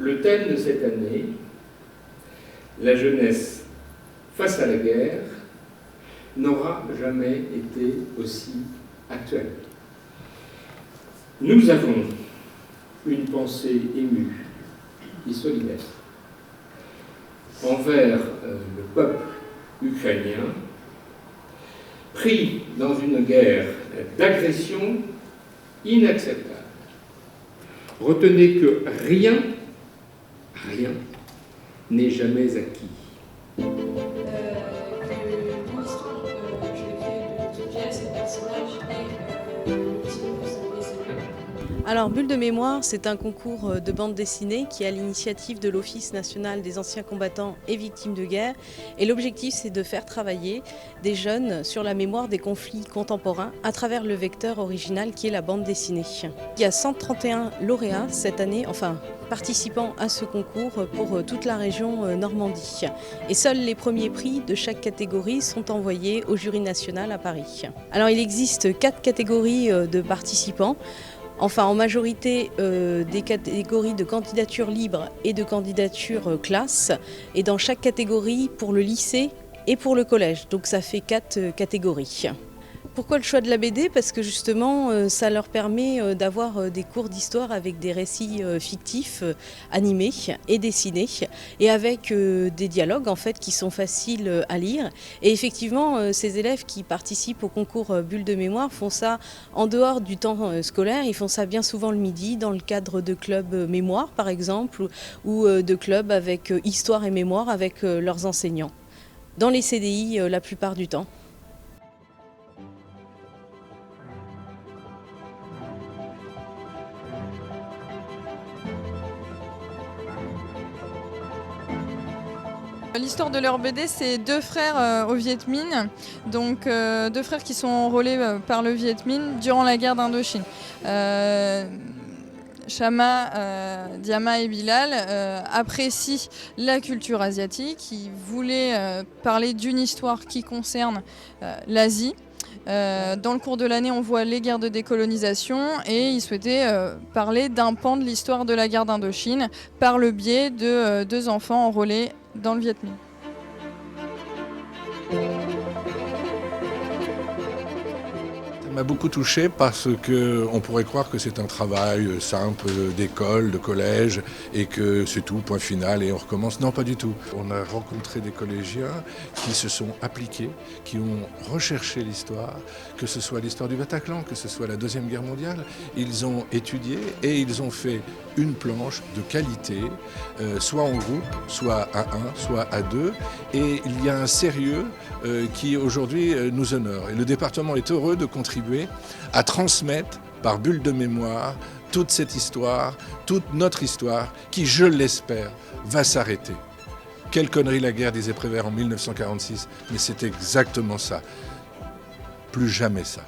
Le thème de cette année, la jeunesse face à la guerre, n'aura jamais été aussi actuel. Nous avons une pensée émue et solidaire envers le peuple ukrainien, pris dans une guerre d'agression inacceptable. Retenez que rien n'est jamais acquis. Alors, Bulle de mémoire, c'est un concours de bande dessinée qui est à l'initiative de l'Office national des anciens combattants et victimes de guerre. Et l'objectif, c'est de faire travailler des jeunes sur la mémoire des conflits contemporains à travers le vecteur original qui est la bande dessinée. Il y a 131 lauréats cette année, enfin participants à ce concours pour toute la région Normandie. Et seuls les premiers prix de chaque catégorie sont envoyés au jury national à Paris. Alors, il existe 4 catégories de participants. Enfin, en majorité des catégories de candidature libre et de candidature classe, et dans chaque catégorie pour le lycée et pour le collège. Donc ça fait 4 catégories. Pourquoi le choix de la BD? Parce que justement, ça leur permet d'avoir des cours d'histoire avec des récits fictifs, animés et dessinés, et avec des dialogues en fait qui sont faciles à lire. Et effectivement, ces élèves qui participent au concours Bulle de mémoire font ça en dehors du temps scolaire. Ils font ça bien souvent le midi dans le cadre de clubs mémoire par exemple, ou de clubs avec histoire et mémoire avec leurs enseignants. Dans les CDI la plupart du temps. L'histoire de leur BD, c'est 2 frères au Viet Minh, donc 2 frères qui sont enrôlés par le Viet Minh durant la guerre d'Indochine. Shama, Diama et Bilal apprécient la culture asiatique, ils voulaient parler d'une histoire qui concerne l'Asie. Dans le cours de l'année, on voit les guerres de décolonisation et ils souhaitaient parler d'un pan de l'histoire de la guerre d'Indochine par le biais de 2 enfants enrôlés dans le Viet Minh. Ça m'a beaucoup touché parce qu'on pourrait croire que c'est un travail simple d'école, de collège et que c'est tout, point final et on recommence. Non, pas du tout. On a rencontré des collégiens qui se sont appliqués, qui ont recherché l'histoire, que ce soit l'histoire du Bataclan, que ce soit la Deuxième Guerre mondiale. Ils ont étudié et ils ont fait une planche de qualité, soit en groupe, soit à 1, soit à 2. Et il y a un sérieux qui aujourd'hui nous honore. Et le département est heureux de contribuer à transmettre par Bulle de mémoire toute cette histoire, toute notre histoire qui, je l'espère, va s'arrêter. Quelle connerie la guerre, disait Prévert en 1946, mais c'est exactement ça. Plus jamais ça.